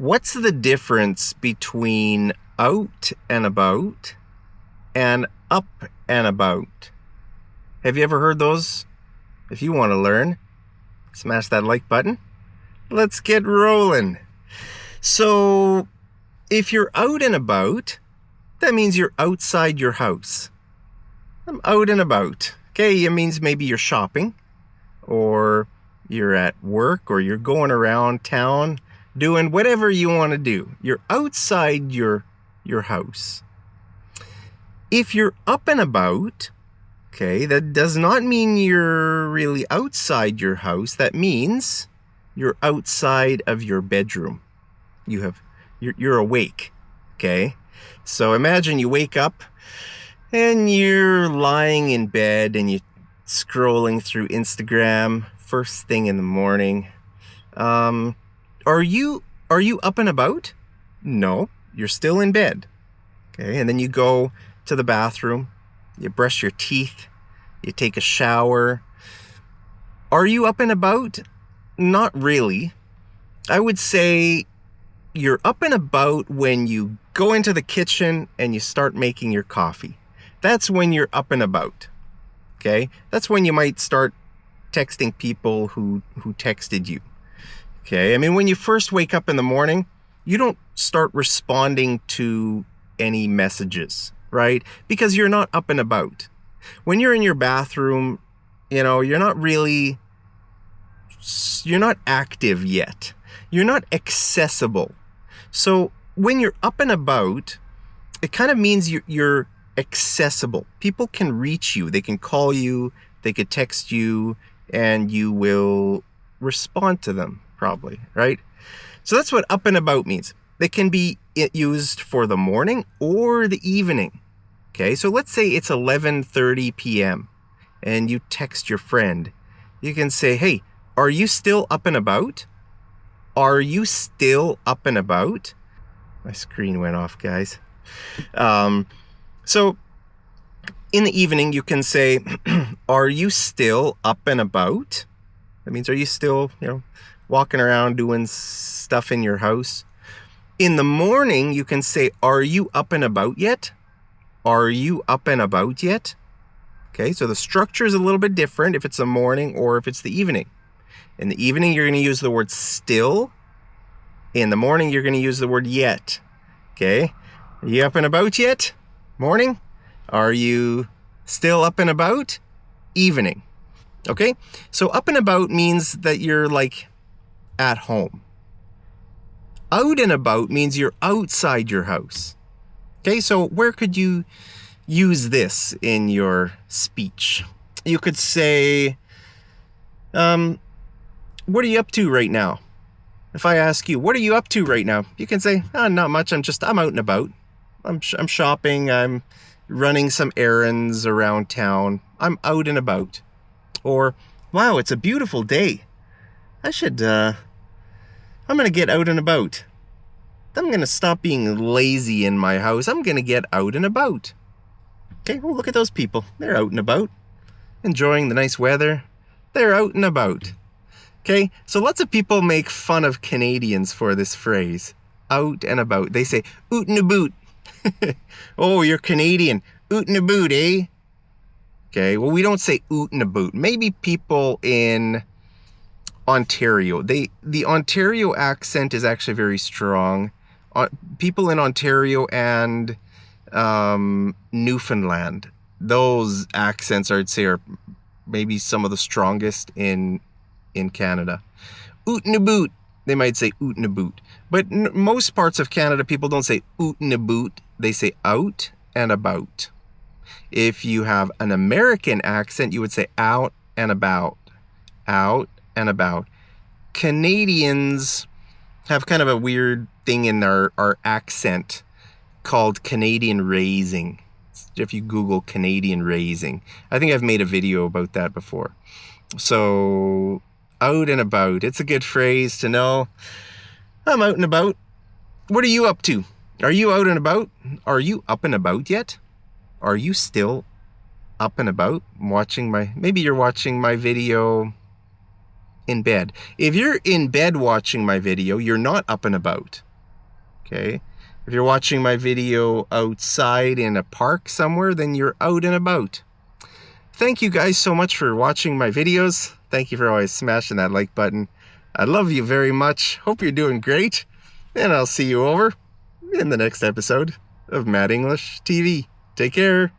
What's the difference between out and about and up and about? Have you ever heard those? If you want to learn, smash that like button. Let's get rolling. So, if you're out and about, that means you're outside your house. I'm out and about. Okay, it means maybe you're shopping, or you're at work, or you're going around town doing whatever you want to do. You're outside your house. If you're up and about, okay, that does not mean you're really outside your house. That means you're outside of your bedroom. You're awake, okay? So imagine you wake up and you're lying in bed and you're scrolling through Instagram first thing in the morning. Are you up and about? No, you're still in bed. Okay, and then you go to the bathroom, you brush your teeth, you take a shower. Are you up and about? Not really. I would say you're up and about when you go into the kitchen and you start making your coffee. That's when you're up and about. Okay? That's when you might start texting people who texted you. Okay? I mean, when you first wake up in the morning, you don't start responding to any messages, right? Because you're not up and about. When you're in your bathroom, you're not active yet. You're not accessible. So when you're up and about, it kind of means you're accessible. People can reach you. They can call you. They could text you, and you will respond to them, probably, right? So that's what up and about means. They can be used for the morning or the evening. Okay, so let's say it's 11:30 p.m. and you text your friend. You can say, hey, are you still up and about? Are you still up and about? My screen went off, guys. So in the evening, you can say, are you still up and about? That means, are you still, walking around doing stuff in your house? In the morning, you can say, are you up and about yet? Are you up and about yet? Okay, so the structure is a little bit different if it's the morning or if it's the evening. In the evening, you're going to use the word still. In the morning, you're going to use the word yet. Okay, are you up and about yet? Morning. Are you still up and about? Evening. Okay, so up and about means that you're like at home. Out and about means you're outside your house. Okay, so where could you use this in your speech? You could say, what are you up to right now? If I ask you, what are you up to right now? You can say, not much. I'm out and about. I'm shopping. I'm running some errands around town. I'm out and about. Or, wow, it's a beautiful day. I'm going to get out and about. I'm going to stop being lazy in my house. I'm going to get out and about. Okay, well, look at those people. They're out and about, enjoying the nice weather. They're out and about. Okay, so lots of people make fun of Canadians for this phrase, out and about. They say, oot and a boot. Oh, you're Canadian. Oot and a boot, eh? Okay, well, we don't say oot and a boot. Maybe people in Ontario. The Ontario accent is actually very strong. People in Ontario and Newfoundland, those accents, I'd say, are maybe some of the strongest in Canada. Oot and a boot. They might say oot and a boot. But most parts of Canada, people don't say oot and a boot. They say out and about. If you have an American accent, you would say out and about. Out and about. Canadians have kind of a weird thing in our accent called Canadian raising. If you Google Canadian raising, I think I've made a video about that before. So, out and about. It's a good phrase to know. I'm out and about. What are you up to? Are you out and about? Are you up and about yet? Are you still up and about? Maybe you're watching my video in bed. If you're in bed watching my video, you're not up and about. Okay. If you're watching my video outside in a park somewhere, then you're out and about. Thank you guys so much for watching my videos. Thank you for always smashing that like button. I love you very much. Hope you're doing great. And I'll see you over in the next episode of Mad English TV. Take care.